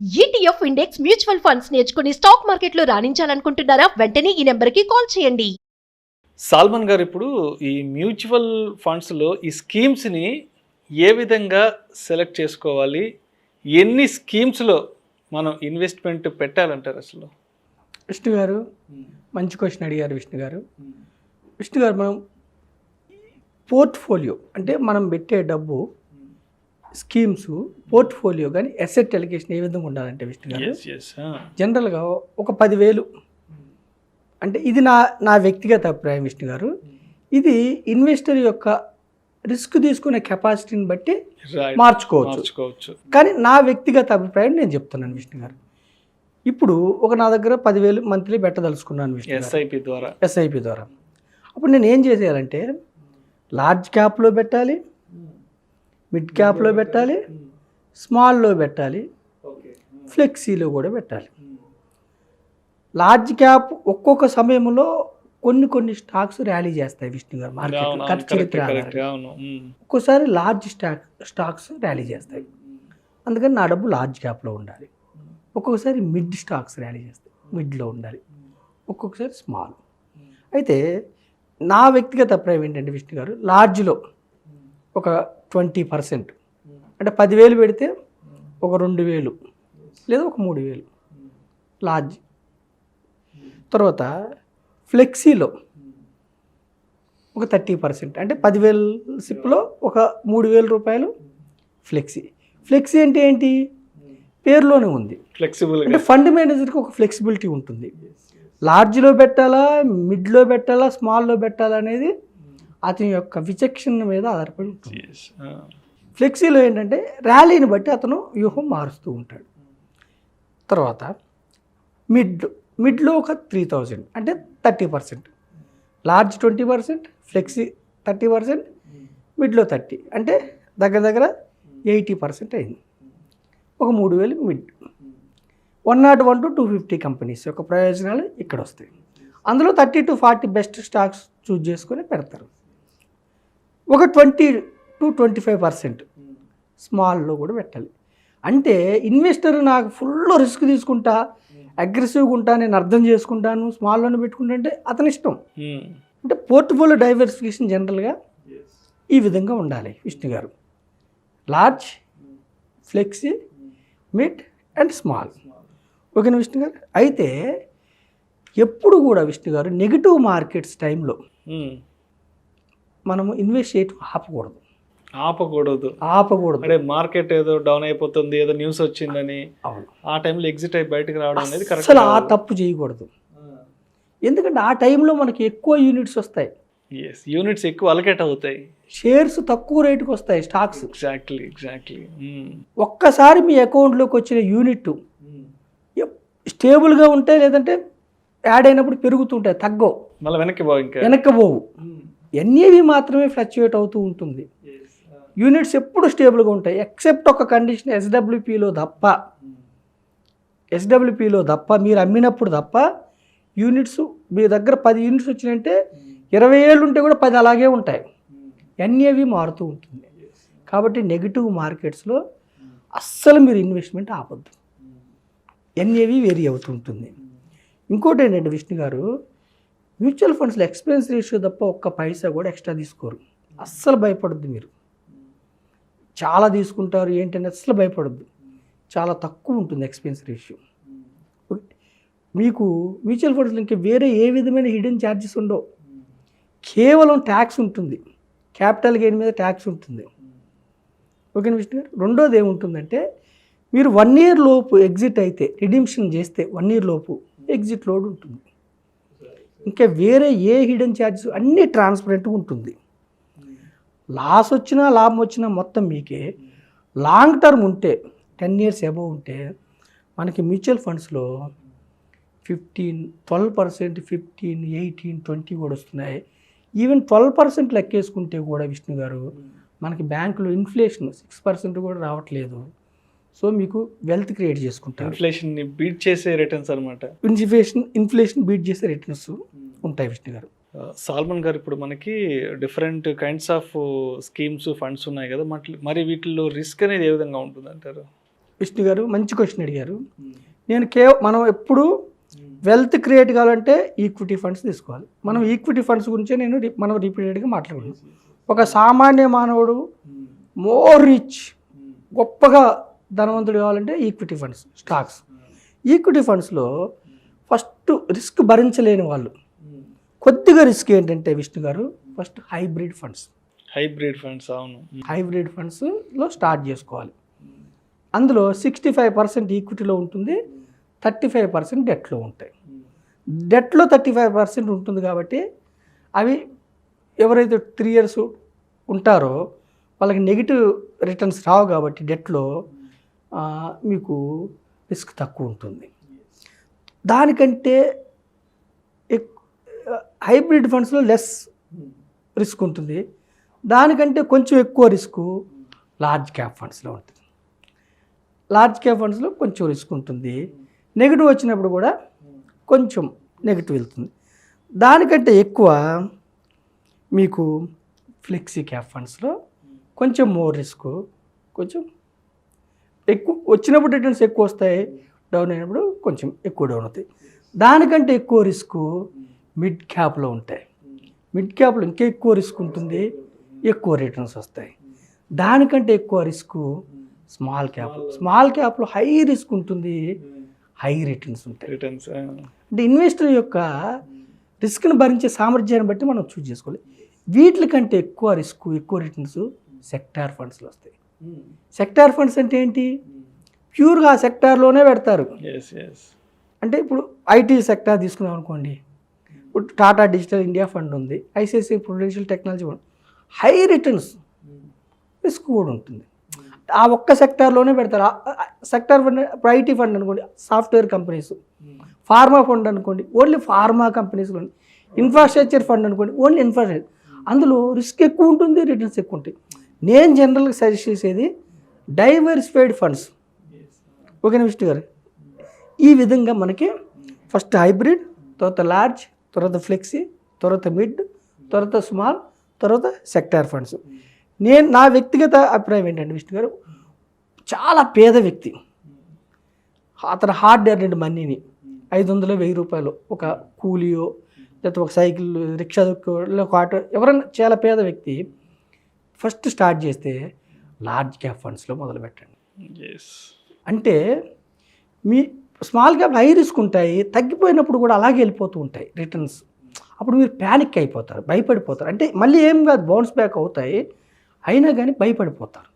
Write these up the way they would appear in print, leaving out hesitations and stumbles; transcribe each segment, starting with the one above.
ETF index mutual funds నేర్చుకుని stock మార్కెట్లో రాణించాలనుకుంటున్నారా? వెంటనే ఈ నెంబర్కి కాల్ చేయండి. సాల్మన్ గారు, ఇప్పుడు ఈ మ్యూచువల్ ఫండ్స్లో ఈ స్కీమ్స్ని ఏ విధంగా సెలెక్ట్ చేసుకోవాలి? ఎన్ని స్కీమ్స్లో మనం ఇన్వెస్ట్మెంట్ పెట్టాలంటారు అసలు? విష్ణు గారు మంచి క్వశ్చన్ అడిగారు. విష్ణు గారు మనం పోర్ట్ఫోలియో అంటే మనం పెట్టే డబ్బు స్కీమ్స్ పోర్ట్ఫోలియో కానీ అసెట్ అలికేషన్ ఏ విధంగా ఉండాలంటే విష్ణు గారు జనరల్గా ఒక 10,000 అంటే ఇది నా వ్యక్తిగత అభిప్రాయం విష్ణు గారు. ఇది ఇన్వెస్టర్ యొక్క రిస్క్ తీసుకునే కెపాసిటీని బట్టి మార్చుకోవచ్చు. కానీ నా వ్యక్తిగత అభిప్రాయం నేను చెప్తున్నాను విష్ణు గారు. ఇప్పుడు నా దగ్గర 10,000 మంత్లీ పెట్టదలుచుకున్నాను విష్ణు ఎస్ఐపి ద్వారా. అప్పుడు నేను ఏం చేసేయాలంటే లార్జ్ క్యాప్లో పెట్టాలి, మిడ్ క్యాప్లో పెట్టాలి, స్మాల్లో పెట్టాలి, ఫ్లెక్సీలో కూడా పెట్టాలి. లార్జ్ క్యాప్ ఒక్కొక్క సమయంలో కొన్ని స్టాక్స్ ర్యాలీ చేస్తాయి విష్ణు గారు. మార్కెట్ ఖర్చు చరిత్ర ఒక్కోసారి లార్జ్ స్టాక్స్ ర్యాలీ చేస్తాయి, అందుకని నా డబ్బు లార్జ్ క్యాప్లో ఉండాలి. ఒక్కొక్కసారి మిడ్ స్టాక్స్ ర్యాలీ చేస్తాయి, మిడ్లో ఉండాలి. ఒక్కొక్కసారి స్మాల్. అయితే నా వ్యక్తిగత అభిప్రాయం ఏంటంటే విష్ణు గారు, లార్జ్లో ఒక 20% అంటే 10,000 పెడితే ఒక 2,000 లేదా ఒక 3,000 లార్జ్. తర్వాత ఫ్లెక్సీలో ఒక 30% అంటే 10,000 సిప్లో ఒక 3,000 రూపాయలు ఫ్లెక్సీ అంటే ఏంటి? పేరులోనే ఉంది, ఫ్లెక్సిబుల్. అంటే ఫండ్ మేనేజర్కి ఒక ఫ్లెక్సిబిలిటీ ఉంటుంది. లార్జ్లో పెట్టాలా, మిడ్లో పెట్టాలా, స్మాల్లో పెట్టాలా అనేది అతని యొక్క విచక్షణ మీద ఆధారపడి ఉంటుంది. ఫ్లెక్సీలో ఏంటంటే ర్యాలీని బట్టి అతను వ్యూహం మారుస్తూ ఉంటాడు. తర్వాత మిడ్లో ఒక 3,000 అంటే 30%, లార్జ్ 20%, ఫ్లెక్సీ 30%, మిడ్లో 30 అంటే దగ్గర 80% అయింది. ఒక 3,000 మిడ్. 101 to 250 కంపెనీస్ యొక్క ప్రయోజనాలు ఇక్కడ వస్తాయి. అందులో 30 to 40 బెస్ట్ స్టాక్స్ చూజ్ చేసుకొని పెడతారు. ఒక 20 to 25% స్మాల్లో కూడా పెట్టాలి. అంటే ఇన్వెస్టర్ నాకు ఫుల్ రిస్క్ తీసుకుంటా, అగ్రెసివ్గా ఉంటా, నేను అర్థం చేసుకుంటాను, స్మాల్లోనే పెట్టుకుంటా అంటే అతని ఇష్టం. అంటే పోర్ట్ఫోలియో డైవర్సిఫికేషన్ జనరల్గా ఈ విధంగా ఉండాలి విష్ణు గారు. Large, flexi, mid and small. ఓకేనా విష్ణు గారు? అయితే ఎప్పుడు కూడా విష్ణు గారు నెగిటివ్ మార్కెట్స్ టైంలో మనము ఇన్వెస్ట్ చేయటం ఆపకూడదు. అంటే మార్కెట్ ఏదో డౌన్ అయిపోతుంది, ఏదో న్యూస్ వచ్చిందని ఆ టైంలో ఎగ్జిట్ అయి బయటకు రావడం అనేది కరెక్ట్. అసలు ఆ తప్పు చేయకూడదు. ఎందుకంటే ఆ టైంలో మనకి ఎక్కువ యూనిట్స్ వస్తాయి, యూనిట్స్ ఎక్కువ అలకేట్ అవుతాయి, షేర్స్ తక్కువ రేటుకి వస్తాయి, స్టాక్స్. ఎగ్జాక్ట్లీ. ఒక్కసారి మీ అకౌంట్లోకి వచ్చిన యూనిట్ స్టేబుల్గా ఉంటాయి, లేదంటే యాడ్ అయినప్పుడు పెరుగుతుంటాయి, తగ్గవు, మళ్ళీ వెనక్కి పోవు. ఎన్ఏవి మాత్రమే ఫ్లక్చుయేట్ అవుతూ ఉంటుంది. యూనిట్స్ ఎప్పుడు స్టేబుల్గా ఉంటాయి, ఎక్సెప్ట్ ఒక కండిషన్ ఎస్డబ్ల్యూపీలో తప్ప మీరు అమ్మినప్పుడు తప్ప యూనిట్స్ మీ దగ్గర 10 యూనిట్స్ వచ్చినాయంటే 20 ఏళ్ళు ఉంటే కూడా 10 అలాగే ఉంటాయి. ఎన్ఏవి మారుతూ ఉంటుంది. కాబట్టి నెగిటివ్ మార్కెట్స్లో అస్సలు మీరు ఇన్వెస్ట్మెంట్ ఆపొద్దు, ఎన్ఏవి వేరీ అవుతూ ఉంటుంది. ఇంకోటి ఏంటంటే విష్ణు గారు, మ్యూచువల్ ఫండ్స్లో ఎక్స్పెన్స్ రేషియో తప్ప ఒక్క పైసా కూడా ఎక్స్ట్రా తీసుకోరు. అస్సలు భయపడద్దు, మీరు చాలా తీసుకుంటారు ఏంటంటే అస్సలు భయపడద్దు. చాలా తక్కువ ఉంటుంది ఎక్స్పెన్స్ రేషియో. మీకు మ్యూచువల్ ఫండ్స్లో ఇంకా వేరే ఏ విధమైన హిడెన్ ఛార్జెస్ ఉండవు. కేవలం ట్యాక్స్ ఉంటుంది, క్యాపిటల్ గెయిన్ మీద ట్యాక్స్ ఉంటుంది. ఓకేనా విష్ణు గారు? రెండోది ఏముంటుందంటే మీరు 1 year లోపు ఎగ్జిట్ అయితే, రిడిమ్షన్ చేస్తే 1 year లోపు ఎగ్జిట్ లోడ్ ఉంటుంది. ఇంకా వేరే ఏ హిడెన్ ఛార్జెస్ అన్నీ ట్రాన్స్పరెంట్గా ఉంటుంది. లాస్ వచ్చినా లాభం వచ్చినా మొత్తం మీకే. లాంగ్ టర్మ్ ఉంటే 10 years అబవ్ ఉంటే మనకి మ్యూచువల్ ఫండ్స్లో 12%, 15, 18, 20 కూడా వస్తున్నాయి. ఈవెన్ 12% లెక్కేసుకుంటే కూడా విష్ణు గారు మనకి బ్యాంకులో ఇన్ఫ్లేషన్ 6% కూడా రావట్లేదు. సో మీకు వెల్త్ క్రియేట్ చేసుకుంటారు. ఇన్ఫ్లేషన్ బీట్ చేసే రిటర్న్స్ అనమాట. ఇన్ఫ్లేషన్ బీట్ చేసే రిటర్న్స్ ఉంటాయి విష్ణు గారు. సాల్మన్ గారు, ఇప్పుడు మనకి different kinds of schemes, funds ఉన్నాయి కదా, మరి వీటిల్లో రిస్క్ అనేది ఏ విధంగా ఉంటుంది అంటారు? విష్ణు గారు మంచి క్వశ్చన్ అడిగారు. నేను మనం ఎప్పుడు వెల్త్ క్రియేట్ కావాలంటే ఈక్విటీ ఫండ్స్ తీసుకోవాలి. మనం ఈక్విటీ ఫండ్స్ గురించే మనం రిపీటెడ్గా మాట్లాడుకున్నాం. ఒక సామాన్య మానవుడు మోర్ రిచ్, గొప్పగా ధనవంతుడు కావాలంటే ఈక్విటీ ఫండ్స్, స్టాక్స్. ఈక్విటీ ఫండ్స్లో ఫస్ట్ రిస్క్ భరించలేని వాళ్ళు, కొద్దిగా రిస్క్ ఏంటంటే విష్ణు గారు, ఫస్ట్ హైబ్రిడ్ ఫండ్స్. అవును. హైబ్రిడ్ ఫండ్స్లో స్టార్ట్ చేసుకోవాలి. అందులో 65% ఈక్విటీలో ఉంటుంది, 35% డెట్లో ఉంటాయి. డెట్లో 35% ఉంటుంది కాబట్టి అవి ఎవరైతే 3 years ఉంటారో వాళ్ళకి నెగిటివ్ రిటర్న్స్ రావు కాబట్టి డెట్లో మీకు రిస్క్ తక్కువ ఉంటుంది. దానికంటే హైబ్రిడ్ ఫండ్స్లో లెస్ రిస్క్ ఉంటుంది. దానికంటే కొంచెం ఎక్కువ రిస్క్ లార్జ్ క్యాప్ ఫండ్స్లో ఉంటుంది. లార్జ్ క్యాప్ ఫండ్స్లో కొంచెం రిస్క్ ఉంటుంది. నెగిటివ్ వచ్చినప్పుడు కూడా కొంచెం నెగిటివ్ వెళ్తుంది. దానికంటే ఎక్కువ మీకు ఫ్లెక్సీ క్యాప్ ఫండ్స్లో కొంచెం మోర్ రిస్క్, కొంచెం ఎక్కువ వచ్చినప్పుడు రిటర్న్స్ ఎక్కువ వస్తాయి, డౌన్ అయినప్పుడు కొంచెం ఎక్కువ డౌన్ అవుతాయి. దానికంటే ఎక్కువ రిస్క్ మిడ్ క్యాప్లో ఉంటాయి. మిడ్ క్యాప్లో ఇంకా ఎక్కువ రిస్క్ ఉంటుంది, ఎక్కువ రిటర్న్స్ వస్తాయి. దానికంటే ఎక్కువ రిస్క్ స్మాల్ క్యాప్. స్మాల్ క్యాప్లో హై రిస్క్ ఉంటుంది, హై రిటర్న్స్ ఉంటాయి. అంటే ఇన్వెస్టర్ యొక్క రిస్క్ని భరించే సామర్థ్యాన్ని బట్టి మనం చూస్ చేసుకోవాలి. వీటికంటే ఎక్కువ రిస్క్, ఎక్కువ రిటర్న్స్ సెక్టార్ ఫండ్స్లో వస్తాయి. సెక్టార్ ఫండ్స్ అంటే ఏంటి? ప్యూర్గా ఆ సెక్టార్లోనే పెడతారు. అంటే ఇప్పుడు ఐటీ సెక్టార్ తీసుకున్నాం అనుకోండి, ఇప్పుడు టాటా డిజిటల్ ఇండియా ఫండ్ ఉంది, ICICI Prudential technology fund, high returns, risk కూడా ఉంటుంది. ఆ ఒక్క సెక్టార్లోనే పెడతారు. సెక్టార్ ఫండ్ ఇప్పుడు ఐటీ ఫండ్ అనుకోండి, సాఫ్ట్వేర్ కంపెనీస్. ఫార్మా ఫండ్ అనుకోండి, ఓన్లీ ఫార్మా కంపెనీస్లో. ఇన్ఫ్రాస్ట్రక్చర్ ఫండ్ అనుకోండి, ఓన్లీ ఇన్ఫ్రాస్ట్రక్చర్. అందులో రిస్క్ ఎక్కువ ఉంటుంది, రిటర్న్స్ ఎక్కువ ఉంటాయి. నేను జనరల్గా సజెస్ట్ చేసేది డైవర్సిఫైడ్ ఫండ్స్. ఓకేనా విష్ణు గారు? ఈ విధంగా మనకి ఫస్ట్ హైబ్రిడ్, తర్వాత లార్జ్, తర్వాత ఫ్లెక్సీ, తర్వాత మిడ్, తర్వాత స్మాల్, తర్వాత సెక్టార్ ఫండ్స్. నా వ్యక్తిగత అభిప్రాయం ఏంటంటే విష్ణు గారు, చాలా పేద వ్యక్తి అతను హార్డ్ ఎర్నెడ్ మనీని 500 1000 రూపాయలు ఒక కూలియో లేకపోతే ఒక సైకిల్ రిక్షా ఒక ఆటో, ఎవరైనా చాలా పేద వ్యక్తి ఫస్ట్ స్టార్ట్ చేస్తే లార్జ్ క్యాప్ ఫండ్స్లో మొదలు పెట్టండి. అంటే మీ స్మాల్ క్యాప్ హై రిస్క్ ఉంటాయి, తగ్గిపోయినప్పుడు కూడా అలాగే వెళ్ళిపోతూ ఉంటాయి రిటర్న్స్. అప్పుడు మీరు ప్యానిక్ అయిపోతారు, భయపడిపోతారు. అంటే మళ్ళీ ఏం కాదు, బౌన్స్ బ్యాక్ అవుతాయి, అయినా కానీ భయపడిపోతారు.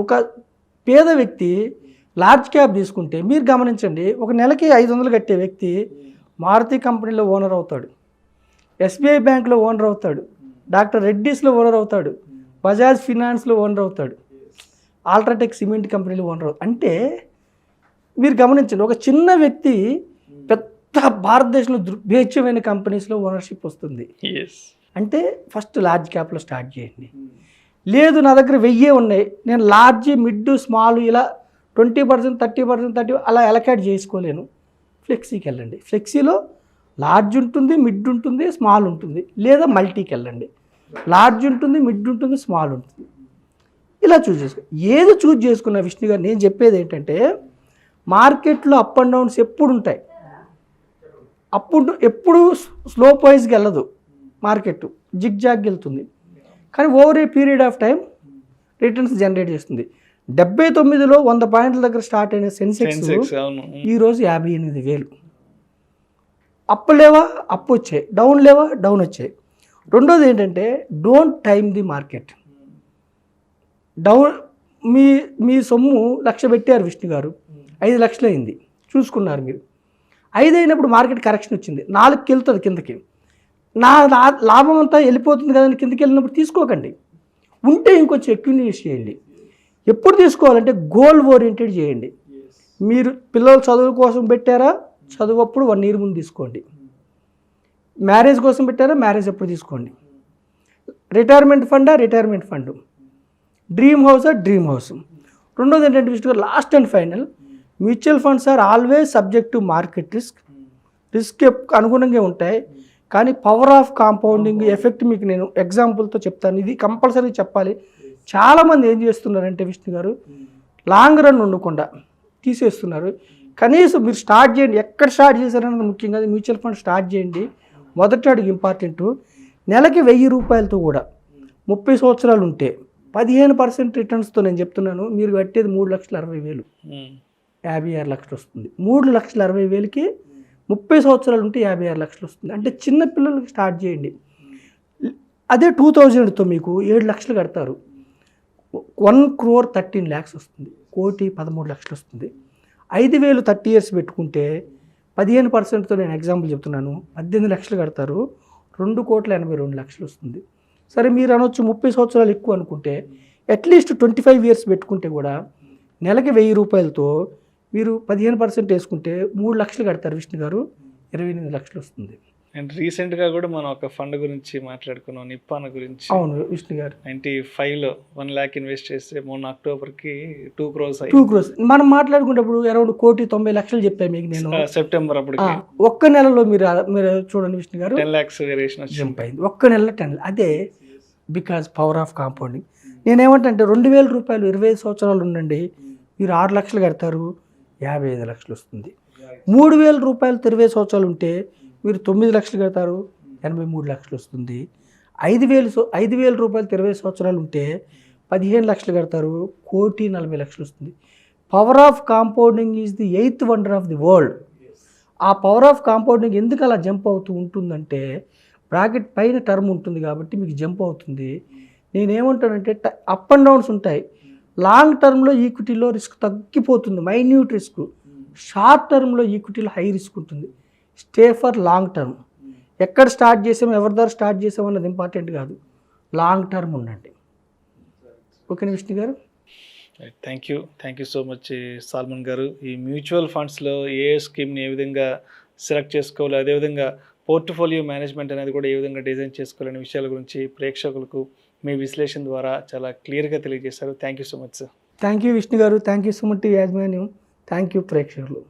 ఒక పేద వ్యక్తి లార్జ్ క్యాప్ తీసుకుంటే మీరు గమనించండి, ఒక నెలకి 500 కట్టే వ్యక్తి మారుతి కంపెనీలో ఓనర్ అవుతాడు, ఎస్బీఐ బ్యాంక్లో ఓనర్ అవుతాడు, డాక్టర్ రెడ్డీస్లో ఓనర్ అవుతాడు, బజాజ్ ఫినాన్స్లో ఓనర్ అవుతాడు, అల్ట్రాటెక్ సిమెంట్ కంపెనీలో ఓనర్ అవుతాడు. అంటే మీరు గమనించండి, ఒక చిన్న వ్యక్తి పెద్ద భారతదేశంలో దుర్భేచ్యమైన కంపెనీస్లో ఓనర్షిప్ వస్తుంది. అంటే ఫస్ట్ లార్జ్ క్యాప్లో స్టార్ట్ చేయండి. లేదు నా దగ్గర 1000 ఉన్నాయి, నేను లార్జ్, మిడ్, స్మాల్ ఇలా 20%, 30%, 30 అలా అలకేట్ చేసుకోలేను, ఫ్లెక్సీకి వెళ్ళండి. ఫ్లెక్సీలో లార్జ్ ఉంటుంది, మిడ్ ఉంటుంది, స్మాల్ ఉంటుంది. లేదా మల్టీకి వెళ్ళండి, లార్జ్ ఉంటుంది, మిడ్ ఉంటుంది, స్మాల్ ఉంటుంది. ఇలా చూస్ చేసుకో. ఏది చూస్ చేసుకున్న విష్ణు గారు, నేను చెప్పేది ఏంటంటే మార్కెట్లో అప్ అండ్ డౌన్స్ ఎప్పుడు ఉంటాయి. ఎప్పుడు స్లోప్ వైజ్కి వెళ్ళదు మార్కెట్, జిగ్జాగ్ వెళ్తుంది. కానీ over a period of time returns generate చేస్తుంది. 79లో 100 పాయింట్ల దగ్గర స్టార్ట్ అయిన సెన్సెక్స్ ఈరోజు 58,000. అప్ లేవా, అప్ వచ్చాయి, డౌన్ లేవా, డౌన్ వచ్చాయి. రెండోది ఏంటంటే don't time the market. Down మీ సొమ్ము 1,00,000 పెట్టారు విష్ణు గారు, 5 లక్షలు అయింది చూసుకున్నారు మీరు. 5 అయినప్పుడు మార్కెట్ కరెక్షన్ వచ్చింది, 4కి వెళ్తుంది కిందకి, నా లాభం అంతా వెళ్ళిపోతుంది కదండి, కిందకి వెళ్ళినప్పుడు తీసుకోకండి. ఉంటే ఇంకొంచెం ఎక్కువ ఇన్వెస్ట్ చేయండి. ఎప్పుడు తీసుకోవాలంటే గోల్ ఓరియంటెడ్ చేయండి. మీరు పిల్లలు చదువు కోసం పెట్టారా, చదువు అప్పుడు 1 year ముందు తీసుకోండి. మ్యారేజ్ కోసం పెట్టారా, మ్యారేజ్ అప్పుడు తీసుకోండి. రిటైర్మెంట్ ఫండా, రిటైర్మెంట్ ఫండ్. డ్రీమ్ హౌసా, డ్రీమ్ హౌస్. రెండోది ఏంటంటే Vishnu, last and final, mutual funds are always subject to market risk అనుగుణంగా ఉంటాయి. కానీ పవర్ ఆఫ్ కాంపౌండింగ్ ఎఫెక్ట్ మీకు నేను ఎగ్జాంపుల్తో చెప్తాను, ఇది కంపల్సరీ చెప్పాలి. చాలామంది ఏం చేస్తున్నారంటే విష్ణు గారు, లాంగ్ రన్ ఉండకుండా తీసేస్తున్నారు. కనీసం మీరు స్టార్ట్ చేయండి, ఎక్కడ స్టార్ట్ చేశారన్నది ముఖ్యంగా మ్యూచువల్ ఫండ్ స్టార్ట్ చేయండి. మొదటి అడుగు ఇంపార్టెంట్. నెలకి 1000 రూపాయలతో కూడా 30 సంవత్సరాలు ఉంటే 15% రిటర్న్స్తో నేను చెప్తున్నాను, మీరు కట్టేది 3,60,000, 56 లక్షలు వస్తుంది. 3,60,000కి 30 సంవత్సరాలు ఉంటే 56 లక్షలు వస్తుంది. అంటే చిన్న పిల్లలకి స్టార్ట్ చేయండి. అదే 2000తో మీకు 7 లక్షలు కడతారు, 1,13,00,000 వస్తుంది. 1,13,00,000 వస్తుంది. 5,000 30 years పెట్టుకుంటే 15%తో నేను ఎగ్జాంపుల్ చెప్తున్నాను, 18 లక్షలు కడతారు, 2,82,00,000 వస్తుంది. సరే మీరు అనొచ్చు 30 సంవత్సరాలు ఎక్కువ అనుకుంటే అట్లీస్ట్ 25 years పెట్టుకుంటే కూడా నెలకి 1000 రూపాయలతో మీరు 15% వేసుకుంటే 3 లక్షలు కడతారు విష్ణు గారు, 28 లక్షలు వస్తుంది. అండ్ రీసెంట్గా కూడా మనం ఒక ఫండ్ గురించి మాట్లాడుకున్నాం, నిప్పాన గురించి. అవును విష్ణు గారు, 95లో 1 lakh ఇన్వెస్ట్ చేస్తే మొన్న అక్టోబర్కి 2 crores 2 crores. మనం మాట్లాడుకున్నప్పుడు అరౌండ్ 1,90,00,000 చెప్పాను మీకు నేను. సెప్టెంబర్ అప్పటికి ఒక్క నెలలో మీరు చూడండి విష్ణు గారు, 10 lakhs వేరియేషన్ వచ్చింది. జంప్ అయింది ఒక్క నెలలో 10. అదే బికాజ్ పవర్ ఆఫ్ కాంపౌండింగ్. నేనేమంటే 2,000 రూపాయలు 25 సంవత్సరాలు ఉండండి, మీరు 6 లక్షలు కడతారు, 55 లక్షలు వస్తుంది. 3,000 రూపాయలు 20 సంవత్సరాలు ఉంటే మీరు 9 లక్షలు కడతారు, 83 లక్షలు వస్తుంది. 5,000 రూపాయలు 20 సంవత్సరాలు ఉంటే 15 లక్షలు కడతారు, 1,40,00,000 వస్తుంది. Power of compounding is the 8th wonder of the world. ఆ పవర్ ఆఫ్ కాంపౌండింగ్ ఎందుకు అలా జంప్ అవుతూ ఉంటుందంటే బ్రాకెట్ పైన టర్మ్ ఉంటుంది కాబట్టి మీకు జంప్ అవుతుంది. నేనేమంటానంటే అప్ అండ్ డౌన్స్ ఉంటాయి. లాంగ్ టర్మ్లో ఈక్విటీలో రిస్క్ తగ్గిపోతుంది, మైన్యూట్ రిస్క్. షార్ట్ టర్మ్లో ఈక్విటీలో హై రిస్క్ ఉంటుంది. Stay for long term. ఎక్కడ స్టార్ట్ చేసాము, ఎవరి ద్వారా స్టార్ట్ చేసాము అన్నది ఇంపార్టెంట్ కాదు, లాంగ్ టర్మ్ ఉండండి. ఓకేనా విష్ణు గారు? Thank you so much Salman గారు. ఈ మ్యూచువల్ ఫండ్స్లో ఏ స్కీమ్ని ఏ విధంగా సెలెక్ట్ చేసుకోవాలి, అదేవిధంగా పోర్ట్ఫోలియో మేనేజ్మెంట్ అనేది కూడా ఏ విధంగా డిజైన్ చేసుకోవాలనే విషయాల గురించి ప్రేక్షకులకు మీ విశ్లేషణ ద్వారా చాలా క్లియర్గా తెలియజేశారు. Thank you so much sir. Thank you Vishnu గారు, థ్యాంక్ యూ సో మచ్ యాజమాన్యం, థ్యాంక్ యూ ప్రేక్షకులు.